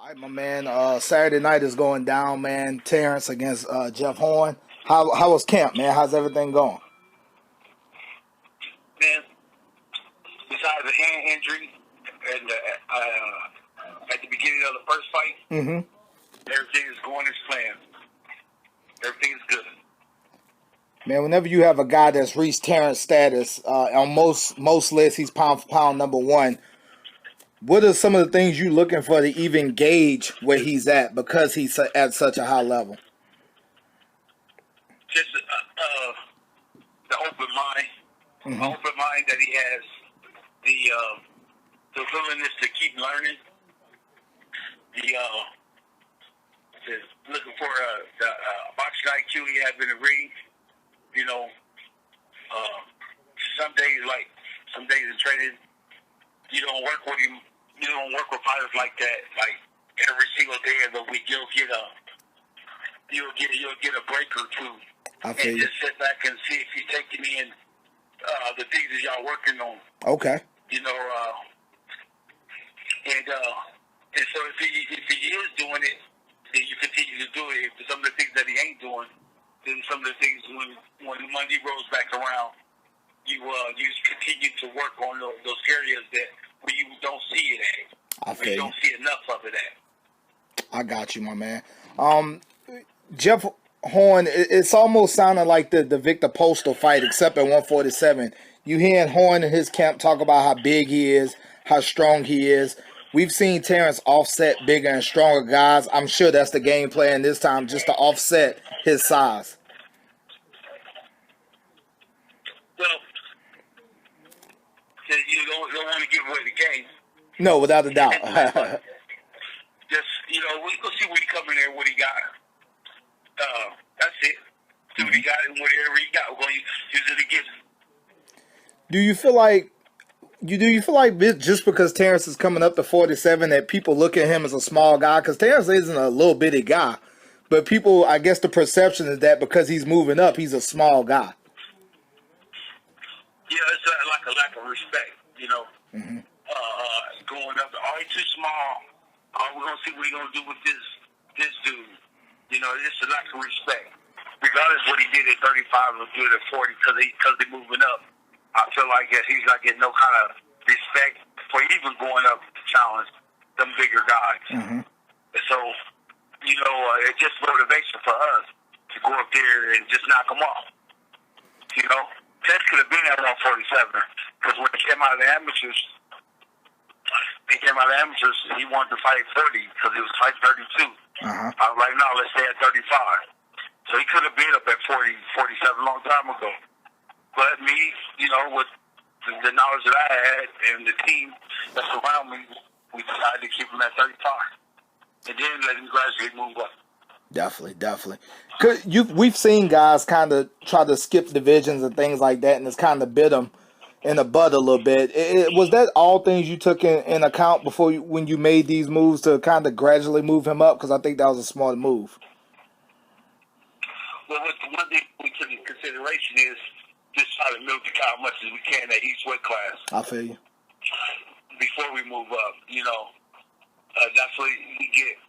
All right, my man. Saturday night is going down, man. Terence against Jeff Horn. How was camp, man? How's everything going? Man, besides the hand injury and at the beginning of the first fight, everything is going as planned. Everything is good. Man, whenever you have a guy that's reached Terence status, on most lists, he's pound for pound number one. What are some of the things you're looking for to even gauge where he's at because he's at such a high level? Just the open mind. Open mind that he has, the willingness to keep learning, the looking for the boxing IQ he has in the ring. You know, some days in training, you don't work with him. You don't work with fighters like that. Like every single day of the week, you'll get a break or two, and just sit back and see if he's taking in the things that y'all working on. Okay. You know, and so if he is doing it, then you continue to do it. If some of the things that he ain't doing, then some of the things when Monday rolls back around, you continue to work on those areas that where you don't see it at. Where you don't see enough of it at. I got you, my man. Jeff Horn, it's almost sounding like the Victor Postal fight, except at 147. You hearing Horn in his camp talk about how big he is, how strong he is. We've seen Terence offset bigger and stronger guys. I'm sure that's the game plan this time, just to offset his size. Well, you don't want to give away the game. No, without a doubt. Just, we'll see what he come in there, what he got. That's it. See what he got and whatever he got. We're going to use it again. Do you feel like just because Terence is coming up to 47 that people look at him as a small guy? Because Terence isn't a little bitty guy. But people, I guess the perception is that because he's moving up, he's a small guy. Yeah, it's like a lack of respect, going up. Oh, he's too small. Oh, we're going to see what he's going to do with this dude. It's a lack of respect. Regardless of what he did at 35 or good at 40 because they're moving up. I feel like he's not getting no kind of respect for even going up to challenge them bigger guys. So, it's just motivation for us to go up there and just knock them off. Ted could have been at 147 because when he came out of the amateurs, he wanted to fight 30 because he was fighting 32. I was like, no, let's stay at 35. So he could have been up at 40, 47 a long time ago. But me, with the knowledge that I had and the team that's around me, we decided to keep him at 35. And then let him gradually move up. Definitely. We've seen guys kind of try to skip divisions and things like that, and it's kind of bit them in the butt a little bit. Was that all things you took in account when you made these moves to kind of gradually move him up? Because I think that was a smart move. Well, one thing we took into consideration is just try to milk the cow as much as we can at each weight class. I feel you. Before we move up, that's what we get.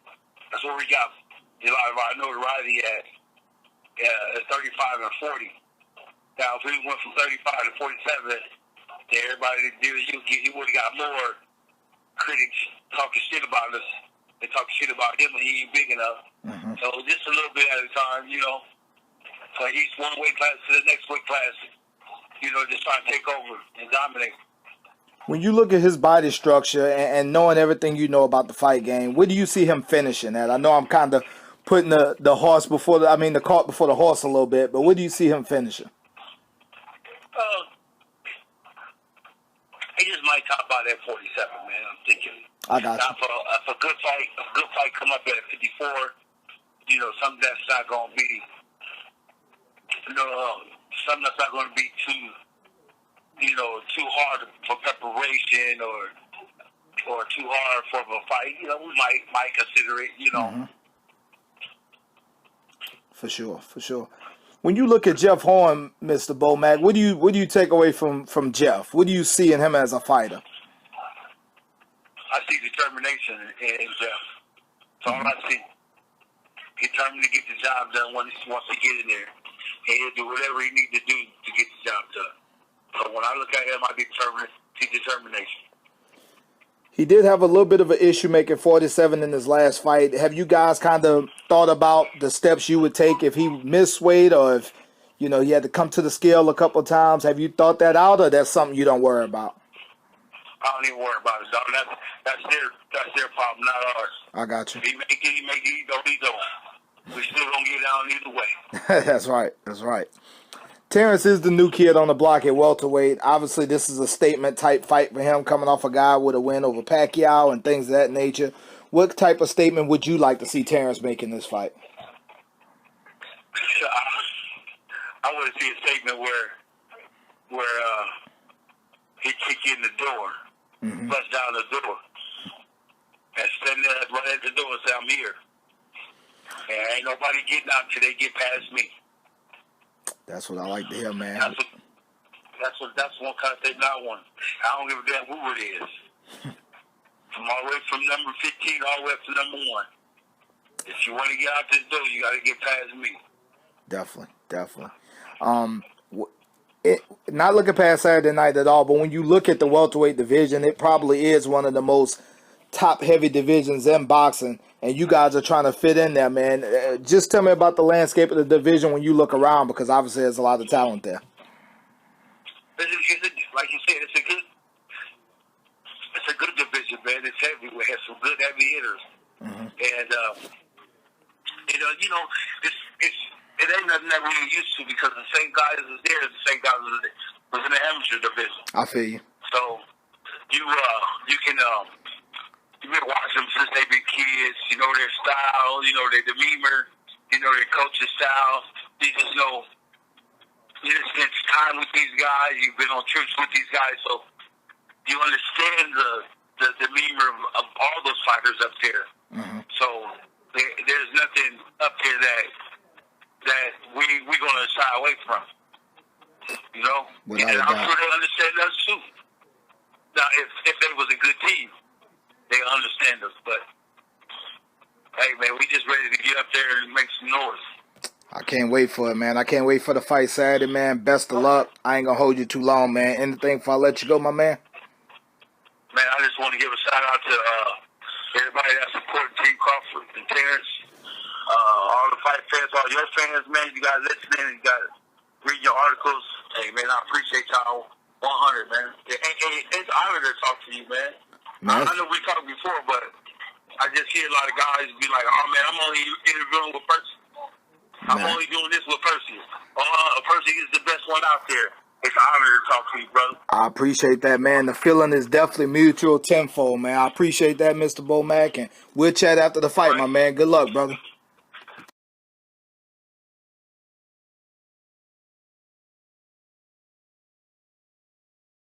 That's what we got. A lot of our notoriety at 35 and 40. Now, if we went from 35 to 47, then everybody you would have got more critics talking shit about us and talking shit about him when he ain't big enough. So just a little bit at a time, So each one weight class to the next weight class, just trying to take over and dominate. When you look at his body structure and knowing everything you know about the fight game, where do you see him finishing at? I know I'm kind of putting the cart before the horse a little bit, but where do you see him finishing? He just might top out at 47, man. I'm thinking. I got you. If a good fight come up at 54, something that's not going to be, something that's not going to be too hard for preparation or too hard for a fight. We might consider it. For sure. When you look at Jeff Horn, Mr. Bomac, what do you take away from Jeff? What do you see in him as a fighter? I see determination in Jeff. That's all I see. Determined to get the job done once he wants to get in there. And he'll do whatever he needs to do to get the job done. So when I look at him, I see determination. He did have a little bit of an issue making 47 in his last fight. Have you guys kind of thought about the steps you would take if he missed weight, or if he had to come to the scale a couple of times? Have you thought that out, or that's something you don't worry about? I don't even worry about it, dog. That's their problem, not ours. I got you. If he make it, he make it. He don't. We still gonna get down either way. That's right. That's right. Terence is the new kid on the block at welterweight. Obviously, this is a statement-type fight for him, coming off a guy with a win over Pacquiao and things of that nature. What type of statement would you like to see Terence make in this fight? I want to see a statement where he kick you in the door, bust down the door, and stand there right at the door and say, "I'm here." And ain't nobody getting out till they get past me. That's what I like to hear, man. That's one kind of statement I want. I don't give a damn who it is. From all the way from number 15 all the way up to number 1. If you want to get out this door, you got to get past me. Definitely. Not looking past Saturday night at all, but when you look at the welterweight division, it probably is one of the most top-heavy divisions in boxing, and you guys are trying to fit in there, man. Just tell me about the landscape of the division when you look around, because obviously there's a lot of talent there. Like you said, it's a good division, man. It's heavy. We have some good heavy hitters, and it ain't nothing that we're used to, because the same guys is there as the same guys was in the amateur division. I feel you. So you can. You've been watching them since they been kids. You know their style. You know their demeanor. You know their coach's style. You just know. You just spent time with these guys. You've been on trips with these guys, so you understand the demeanor of all those fighters up there. So there's nothing up there that we're gonna shy away from. You know, and I'm sure they understand us too. Now, if they was a good team, they understand us, but hey, man, we just ready to get up there and make some noise. I can't wait for it, man. I can't wait for the fight Saturday, man. Best of luck. I ain't going to hold you too long, man. Anything before I let you go, my man? Man, I just want to give a shout-out to everybody that supported Team Crawford and Terence, all the fight fans, all your fans, man. You guys listening, you guys read your articles. Hey, man, I appreciate y'all 100, man. It's an honor to talk to you, man. I know we talked before, but I just hear a lot of guys be like, "Oh man, I'm only interviewing with Percy. I'm only doing this with Percy. Percy is the best one out there." It's an honor to talk to you, brother. I appreciate that, man. The feeling is definitely mutual tenfold, man. I appreciate that, Mr. Bomac, and we'll chat after the fight, my man. Good luck, brother.